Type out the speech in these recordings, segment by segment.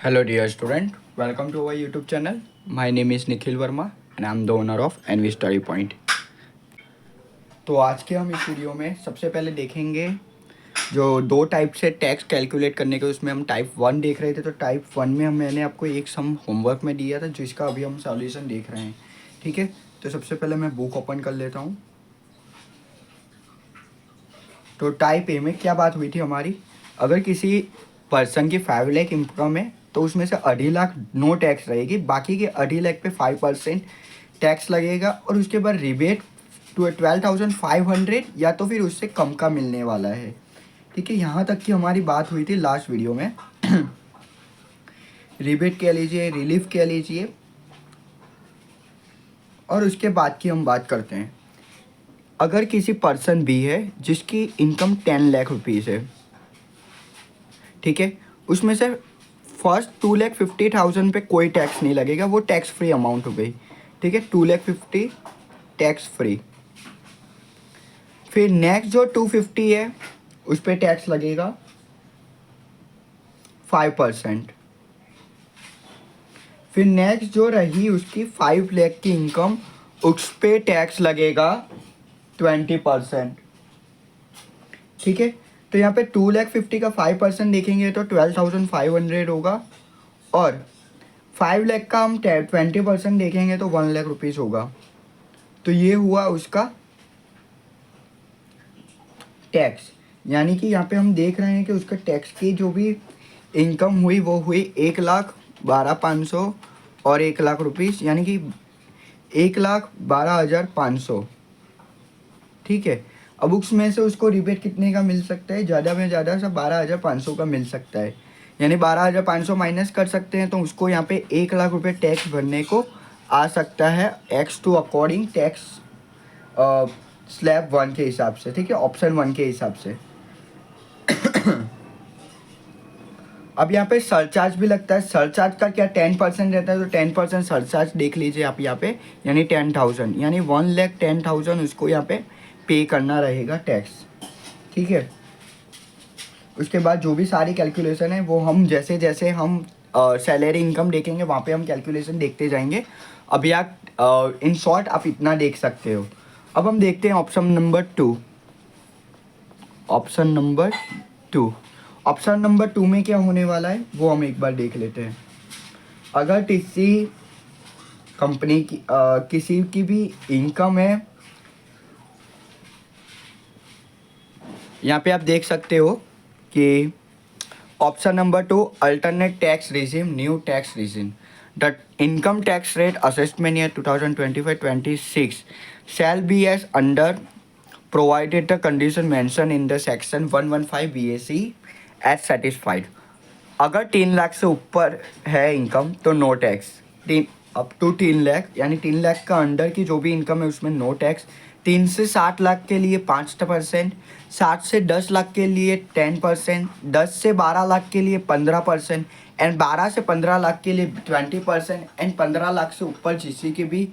Hello dear student, welcome to our YouTube channel. My name is Nikhil Verma and I am the owner of NV Study Point. तो आज के हम इस video में सबसे पहले देखेंगे जो दो टाइप से टैक्स कैलकुलेट करने के, उसमें हम टाइप 1 देख रहे थे। तो टाइप 1 में मैंने आपको एक सम होमवर्क में दिया था जिसका अभी हम सॉल्यूशन देख रहे हैं। ठीक है, तो सबसे पहले मैं बुक ओपन कर लेता हूँ। तो टाइप ए में क्या बात हुई थी हमारी, अगर किसी पर्सन की 5 लाख इनकम है तो उसमें से 2.5 लाख नो टैक्स रहेगी, बाकी के 2.5 लाख पे 5% टैक्स लगेगा और उसके बाद रिबेट 12,500 या तो फिर उससे कम का मिलने वाला है। ठीक है, यहाँ तक की हमारी बात हुई थी लास्ट वीडियो में। रिबेट कह लीजिए, रिलीफ कह लीजिए, और उसके बाद की हम बात करते हैं। अगर किसी पर्सन भी है जिसकी इनकम 10 लाख रुपीज़ है, ठीक है, उसमें से फर्स्ट 2,50,000 पे कोई टैक्स नहीं लगेगा, वो टैक्स फ्री अमाउंट हो गई। ठीक है, 2,50,000 टैक्स फ्री। फिर नेक्स्ट जो 250 है उस पर टैक्स लगेगा 5%। फिर नेक्स्ट जो रही उसकी 5 लाख की इनकम, उस पर टैक्स लगेगा 20%। ठीक है, तो यहाँ पे 2,50,000 का 5% देखेंगे तो 12,500 होगा, और 5 लाख का हम 20% देखेंगे तो 1 लाख रुपीज़ होगा। तो ये हुआ उसका टैक्स। यानी कि यहाँ पे हम देख रहे हैं कि उसका टैक्स की जो भी इनकम हुई वो हुई 1,12,500 और 1 लाख रुपीज़, यानी कि 1,12,500। ठीक है, अब उसमें से उसको रिबेट कितने का मिल सकता है, ज़्यादा में ज़्यादा सा 12,500 का मिल सकता है। यानी 12,500 माइनस कर सकते हैं तो उसको यहाँ पे 1 लाख रुपये टैक्स भरने को आ सकता है, X2 अकॉर्डिंग टैक्स स्लैब 1 के हिसाब से। ठीक है, ऑप्शन 1 के हिसाब से। अब यहाँ पे सरचार्ज भी लगता है। सरचार्ज का क्या 10% रहता है, तो 10% सरचार्ज देख लीजिए आप यहाँ पे, यानी 10,000, यानी 1,10,000 उसको यहाँ पे करना रहेगा टैक्स। ठीक है, उसके बाद जो भी सारी कैलकुलेशन है वो हम जैसे जैसे हम सैलरी इनकम देखेंगे वहाँ पे हम कैलकुलेशन देखते जाएंगे। अभी आप इन शॉर्ट आप इतना देख सकते हो। अब हम देखते हैं option number 2। Option number 2, option number 2 में क्या होने वाला है वो हम एक बार देख लेते हैं। अगर किसी कंपनी की किसी की भी इनकम है, यहाँ पे आप देख सकते हो कि option number 2, alternate tax regime, new tax regime. The income tax rate assessment year 2025-26 shall be as under provided the condition mentioned in the section 115 BAC as satisfied। अगर 3 लाख से ऊपर है इनकम तो no tax. Up to 3 lakh, यानी 3 लाख का under की जो भी इनकम है उसमें नो टैक्स। 3 से 60 लाख के लिए 5%, 60 से 10 लाख के लिए 10%, 10 से 12 लाख के लिए 15%, एंड 12 से 15 लाख के लिए 20%, एंड 15 लाख से ऊपर किसी की भी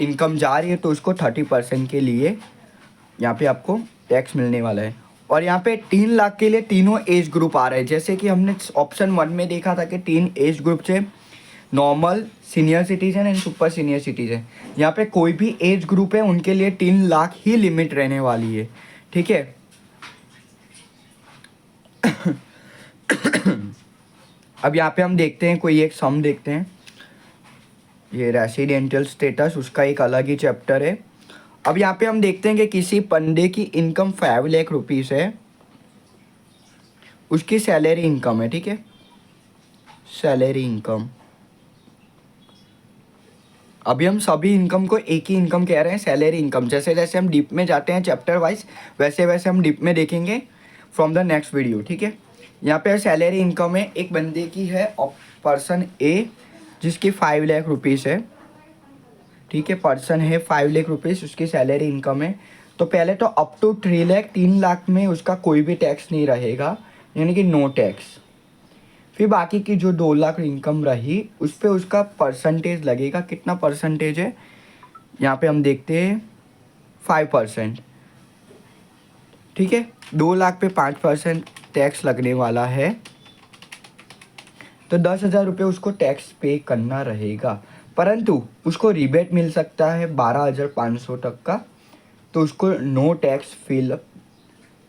इनकम जा रही है तो उसको 30% के लिए यहाँ पे आपको टैक्स मिलने वाला है। और यहाँ पे 3 लाख के लिए तीनों एज ग्रुप आ रहे हैं, जैसे कि हमने ऑप्शन 1 में देखा था कि 3 एज ग्रुप से normal, senior citizen and super senior citizen. यहाँ पे कोई भी एज ग्रुप है उनके लिए 3 लाख ही लिमिट रहने वाली है। ठीक है, अब यहाँ पे हम देखते हैं कोई एक सम देखते हैं। ये रेसिडेंशियल स्टेटस, उसका एक अलग ही चैप्टर है। अब यहाँ पे हम देखते हैं कि किसी बंदे की इनकम 5 लाख रुपीज़ है, उसकी सैलरी इनकम है। ठीक है, सैलरी इनकम। अभी हम सभी इनकम को एक ही इनकम कह रहे हैं, सैलरी इनकम। जैसे जैसे हम डीप में जाते हैं चैप्टर वाइज, वैसे वैसे हम डीप में देखेंगे फ्रॉम द नेक्स्ट वीडियो। ठीक है, यहाँ पे सैलरी इनकम है, एक बंदे की है पर्सन ए जिसकी 5 लाख रुपीज़ है। ठीक है, पर्सन है 5 लाख रुपीज़, उसकी सैलरी इनकम है। तो पहले तो अप टू 3 लाख, 3 लाख में उसका कोई भी टैक्स नहीं रहेगा, यानी कि नो टैक्स। फिर बाकी की जो 2 लाख इनकम रही उस पर उसका परसेंटेज लगेगा। कितना परसेंटेज है यहाँ पे हम देखते हैं, 5%। ठीक है, 2 लाख पे 5% टैक्स लगने वाला है। तो 10,000 रुपये उसको टैक्स पे करना रहेगा, परंतु उसको रिबेट मिल सकता है 12,500 तक का, तो उसको नो टैक्स फील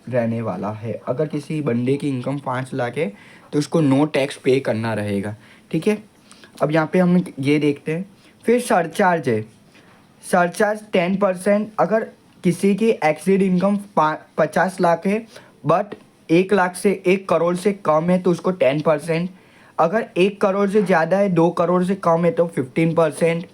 रहने वाला है। अगर किसी बंदे की इनकम 5 लाख है तो उसको नो टैक्स पे करना रहेगा, ठीक है। अब यहाँ पे हम ये देखते हैं। फिर सरचार्ज है, सरचार्ज 10%। अगर किसी की एक्सीड इनकम 50 लाख है बट 1 लाख से 1 करोड़ से कम है तो उसको 10%। अगर 1 करोड़ से ज़्यादा है, 2 करोड़ से कम है तो 15%,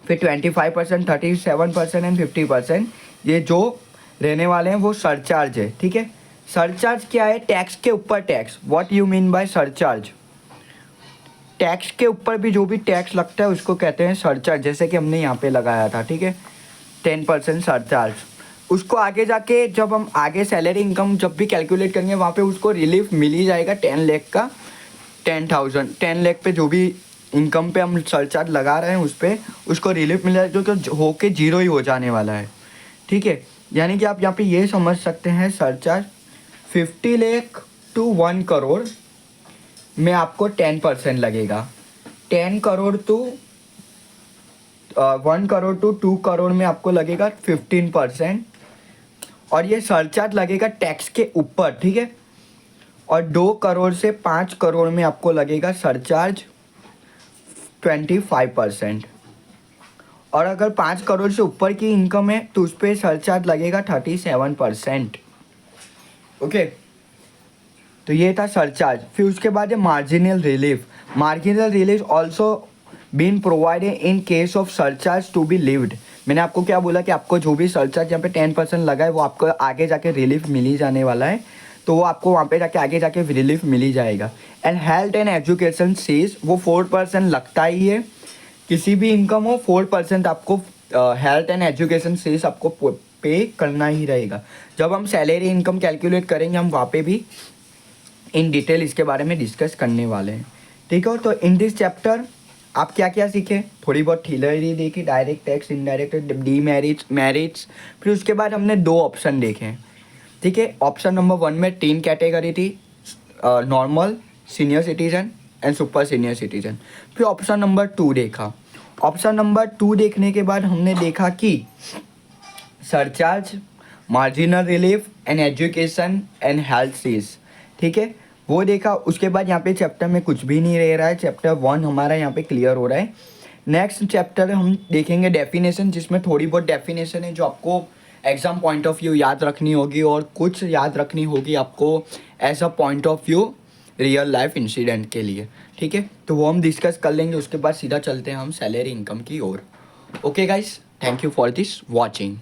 फिर 25%, 37% एंड 50%। ये जो रहने वाले हैं वो सरचार्ज है, ठीक है। सरचार्ज क्या है? टैक्स के ऊपर tax. What you mean by surcharge? Tax के ऊपर भी जो भी टैक्स लगता है उसको कहते हैं सरचार्ज, जैसे कि हमने यहाँ पे लगाया था, ठीक है, 10% सरचार्ज। उसको आगे जाके जब हम आगे सैलरी इनकम जब भी कैलकुलेट करेंगे वहाँ पे उसको रिलीफ मिल ही जाएगा 10 लाख का, 10 लाख पे जो भी इनकम पे हम सरचार्ज लगा रहे हैं उस पर उसको रिलीफ मिल जाएगा, जो कि होके 0 ही हो जाने वाला है, ठीक है। यानी कि आप यहाँ पे ये समझ सकते हैं सरचार्ज 50 लाख टू 1 करोड़ में आपको 10% लगेगा। 10 करोड़ टू 1 करोड़ टू 2 करोड़ में आपको लगेगा 15%, और ये सरचार्ज लगेगा टैक्स के ऊपर, ठीक है। और 2 करोड़ से 5 करोड़ में आपको लगेगा सरचार्ज 25%, और अगर 5 करोड़ से ऊपर की इनकम है तो उस पर सरचार्ज लगेगा 37%, ओके। तो ये था सरचार्ज। फिर उसके बाद है marginal relief. Marginal relief also been provided in case of surcharge to be levied. मैंने आपको क्या बोला कि आपको जो भी सरचार्ज यहाँ पे 10% लगा है वो आपको आगे जाके रिलीफ मिल ही जाने वाला है, तो वो आपको वहाँ पे जाके आगे जाके रिलीफ मिल ही जाएगा। And health and education cess वो 4% लगता ही है, किसी भी इनकम हो 4% आपको हेल्थ एंड एजुकेशन सीज आपको पे करना ही रहेगा। जब हम सैलरी इनकम कैलकुलेट करेंगे हम वहाँ पे भी इन डिटेल इसके बारे में डिस्कस करने वाले हैं, ठीक है। तो इन दिस चैप्टर आप क्या क्या सीखे? थोड़ी बहुत थियरी देखी, direct tax, indirect, demerits, merits. फिर उसके बाद हमने 2 ऑप्शन देखे, ठीक है। ऑप्शन नंबर 1 में 3 कैटेगरी थी, normal, senior citizen and super senior citizen. फिर ऑप्शन नंबर 2 देखा। ऑप्शन नंबर 2 देखने के बाद हमने देखा कि surcharge, marginal relief and education and health cess, ठीक है, वो देखा। उसके बाद यहाँ पे चैप्टर में कुछ भी नहीं रह रहा है, चैप्टर 1 हमारा यहाँ पे क्लियर हो रहा है। नेक्स्ट चैप्टर हम देखेंगे डेफिनेशन, जिसमें थोड़ी बहुत डेफिनेशन है जो आपको एग्जाम पॉइंट ऑफ व्यू याद रखनी होगी और कुछ याद रखनी होगी आपको as a point of view real life incident के लिए, ठीक है। तो वो हम डिस्कस कर लेंगे, उसके बाद सीधा चलते हैं हम सैलरी इनकम की ओर। Okay guys, thank you for this watching.